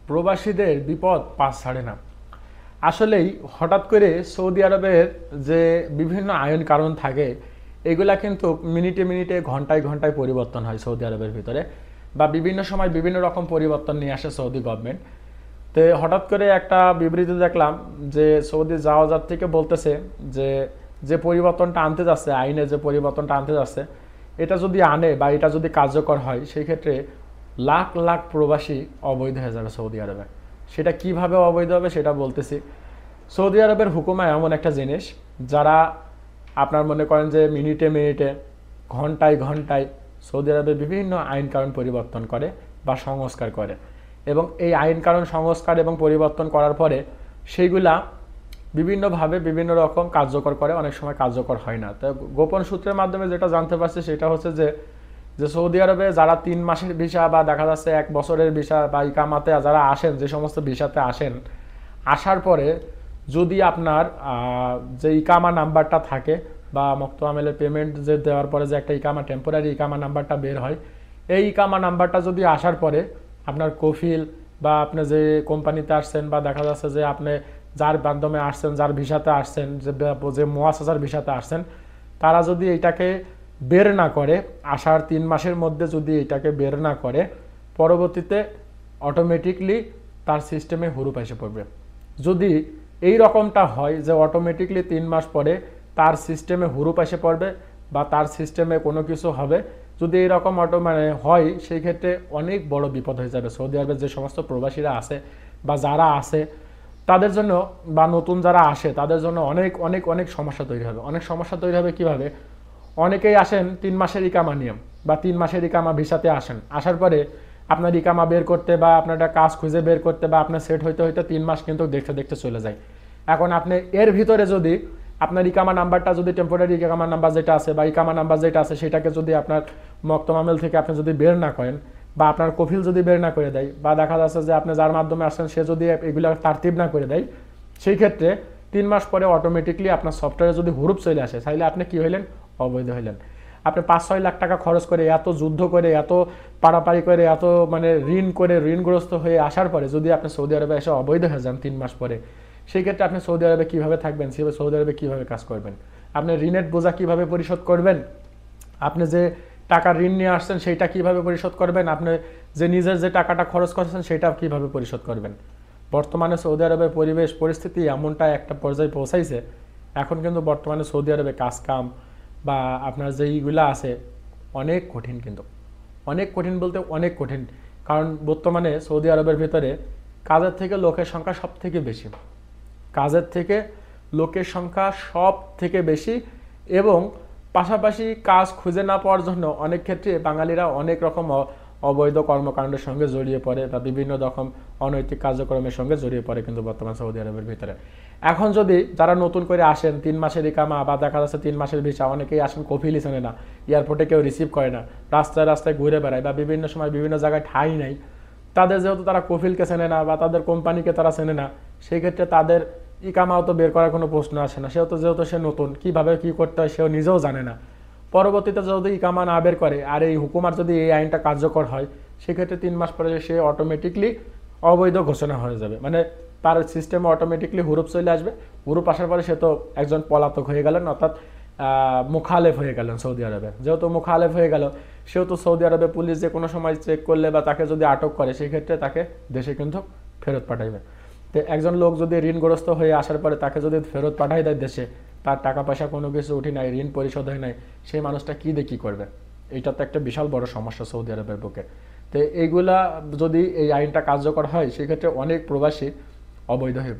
প্রবাসীদের বিপদ পাশ ছাড়ে না। আসলেই হঠাৎ করে সৌদি আরবের যে বিভিন্ন আইন কানুন থাকে এগুলা কিন্তু মিনিটে মিনিটে ঘন্টায় ঘন্টায় পরিবর্তন হয় সৌদি আরবের ভিতরে, বা বিভিন্ন সময় বিভিন্ন রকম পরিবর্তন নিয়ে আসে সৌদি গভর্নমেন্ট। তো হঠাৎ করে একটা বিবৃতি দেখলাম যে সৌদি জাওয়াজার থেকে বলতেছে যে যে পরিবর্তনটা আনতে যাচ্ছে, আইনে যে পরিবর্তনটা আনতে যাচ্ছে, এটা যদি আনে বা এটা যদি কার্যকর হয় সেই ক্ষেত্রে লাখ লাখ প্রবাসী অবৈধ হয়ে যাবে সৌদি আরবে। সেটা কিভাবে অবৈধ হবে সেটা বলতেছি। সৌদি আরবের হুকুমা এমন একটা জিনিস, যারা আপনার মনে করেন যে মিনিটে মিনিটে ঘন্টায় ঘন্টায় সৌদি আরবে বিভিন্ন আইন কানুন পরিবর্তন করে বা সংস্কার করে, এবং এই আইন কানুন সংস্কার এবং পরিবর্তন করার পরে সেইগুলা বিভিন্নভাবে বিভিন্ন রকম কার্যকর করে, অনেক সময় কার্যকর হয় না। তো গোপন সূত্রের মাধ্যমে যেটা জানতে পারছি সেটা হচ্ছে যে সৌদি আরবে যারা 3 মাসের ভিসা বা দেখা যাচ্ছে 1 বছরের ভিসা বা ইকামাতে যারা আসেন, যে সমস্ত ভিসাতে আসেন, আসার পরে যদি আপনার যে ইকামা নাম্বারটা থাকে বা মক্ত আমেলের পেমেন্ট যে দেওয়ার পরে যে একটা ইকামা টেম্পোরারি ইকামা নাম্বারটা বের হয়, এই ইকামা নাম্বারটা যদি আসার পরে আপনার কফিল বা আপনি যে কোম্পানিতে আসছেন বা দেখা যাচ্ছে যে আপনি যার মাধ্যমে আসছেন, যার ভিসাতে আসছেন, যে মুআসাসার ভিসাতে আসছেন, তারা যদি এইটাকে বের না করে, আসার 3 মাসের মধ্যে যদি এটাকে বের না করে, পরবর্তীতে অটোমেটিকলি তার সিস্টেমে হুরুপ এসে পড়বে। যদি এই রকমটা হয় যে অটোমেটিকলি 3 মাস পরে তার সিস্টেমে হুরুপ এসে পড়বে বা তার সিস্টেমে কোনো কিছু হবে, যদি এইরকম হয়, সেই ক্ষেত্রে অনেক বড় বিপদ হয়ে যাবে সৌদি আরবের যে সমস্ত প্রবাসীরা আছে বা যারা আছে তাদের জন্য, বা নতুন যারা আসে তাদের জন্য অনেক অনেক অনেক সমস্যা তৈরি হবে। অনেক সমস্যা তৈরি হবে কিভাবে? অনেকেই আসেন 3 মাসের ইকামা নিয়ে বা 3 মাসের ইকামা ভিসাতে আসেন, আসার পরে আপনার ইকামা বের করতে বা আপনার একটা কাজ খুঁজে বের করতে বা আপনার সেট হইতে হইতে 3 মাস কিন্তু দেখতে দেখতে চলে যায়। এখন আপনি এর ভিতরে যদি আপনার ইকামা নাম্বারটা যদি টেম্পোরারি ইকামা নাম্বার যেটা আছে বা ইকামা নাম্বার যেটা আছে সেটাকে যদি আপনার মক্তম আমেল থেকে আপনি যদি বের না করেন বা আপনার কফিল যদি বের না করে দেয়, বা দেখা যাচ্ছে যে আপনি যার মাধ্যমে আসছেন সে যদি এগুলো তারতিব না করে দেয়, সেই ক্ষেত্রে 3 মাস পরে অটোমেটিকলি আপনার সফটওয়্যারে যদি হুরুপ চলে আসে, তাহলে আপনি কি হইলেন? অবৈধ হইলেন। আপনি 5-6 লাখ টাকা খরচ করে, এত যুদ্ধ করে, এত পাড়াপাড়ি করে, এত ঋণ করে, ঋণগ্রস্ত হয়ে আসার পরে যদি আপনি সৌদি আরবে এসে অবৈধ হয়ে যান 3 মাস পরে, সেই ক্ষেত্রে আপনি সৌদি আরবে কীভাবে থাকবেন? সেভাবে সৌদি আরবে কীভাবে কাজ করবেন? আপনি ঋণের বোঝা কীভাবে পরিশোধ করবেন? আপনি যে টাকা ঋণ নিয়ে আসছেন সেইটা কীভাবে পরিশোধ করবেন? আপনি যে নিজের যে টাকাটা খরচ করছেন সেটা কীভাবে পরিশোধ করবেন? বর্তমানে সৌদি আরবের পরিবেশ পরিস্থিতি এমনটা একটা পর্যায়ে পৌঁছাইছে, এখন কিন্তু বর্তমানে সৌদি আরবে কাজকাম বা আপনার যেইগুলো আছে অনেক কঠিন, কিন্তু অনেক কঠিন বলতে অনেক কঠিন। কারণ বর্তমানে সৌদি আরবের ভিতরে কাজের থেকে লোকের সংখ্যা সব থেকে বেশি, কাজের থেকে লোকের সংখ্যা সব থেকে বেশি, এবং পাশাপাশি কাজ খুঁজে না পাওয়ার জন্য অনেক ক্ষেত্রে বাঙালিরা অনেক রকম অবৈধ কর্মকাণ্ডের সঙ্গে জড়িয়ে পড়ে বা বিভিন্ন রকম অনৈতিক কার্যক্রমের সঙ্গে জড়িয়ে পড়ে কিন্তু বর্তমান সৌদি আরবের ভিতরে। এখন যদি যারা নতুন করে আসেন 3 মাসের ইকামা বা দেখা যাচ্ছে 3 মাসের ভিসা, অনেকেই আসেন কফিলই চেনে না, এয়ারপোর্টে কেউ রিসিভ করে না, রাস্তায় রাস্তায় ঘুরে বেড়ায় বা বিভিন্ন সময় বিভিন্ন জায়গায় ঠাঁই নাই, তাদের যেহেতু তারা কফিলকে চেনে না বা তাদের কোম্পানিকে তারা চেনে না, সেই ক্ষেত্রে তাদের ইকামাও তো বের করার কোনো প্রশ্ন আসে না। যেহেতু সে নতুন, কীভাবে কী করতে হয় সেও নিজেও জানে না। পরবর্তীতে যদি ইকামা না বের করে আর এই হুকুমার যদি এই আইনটা কার্যকর হয়, সেক্ষেত্রে 3 মাস পরে সে অটোমেটিকলি অবৈধ ঘোষণা হয়ে যাবে, তার সিস্টেমে অটোমেটিকলি হুরুপ চলে আসবে। হুরুপ আসার পরে সে তো একজন পলাতক হয়ে গেলেন, অর্থাৎ মুখালেফ হয়ে গেলেন সৌদি আরবে। যেহেতু মুখালেফ হয়ে গেল, সেহেতু সৌদি আরবে পুলিশ যে কোনো সময় চেক করলে বা তাকে যদি আটক করে, সেই ক্ষেত্রে তাকে দেশে কিন্তু ফেরত পাঠাইবে। তো একজন লোক যদি ঋণগ্রস্ত হয়ে আসার পরে তাকে যদি ফেরত পাঠাই দেয় দেশে, তার টাকা পয়সা কোনো কিছু উঠি নাই, ঋণ পরিশোধ হয় নাই, সেই মানুষটা কী দিয়ে কী করবে? এইটা তো একটা বিশাল বড় সমস্যা সৌদি আরবের বুকে। তো এইগুলা যদি এই আইনটা কার্যকর হয়, সেক্ষেত্রে অনেক প্রবাসী অবৈধ হয়ে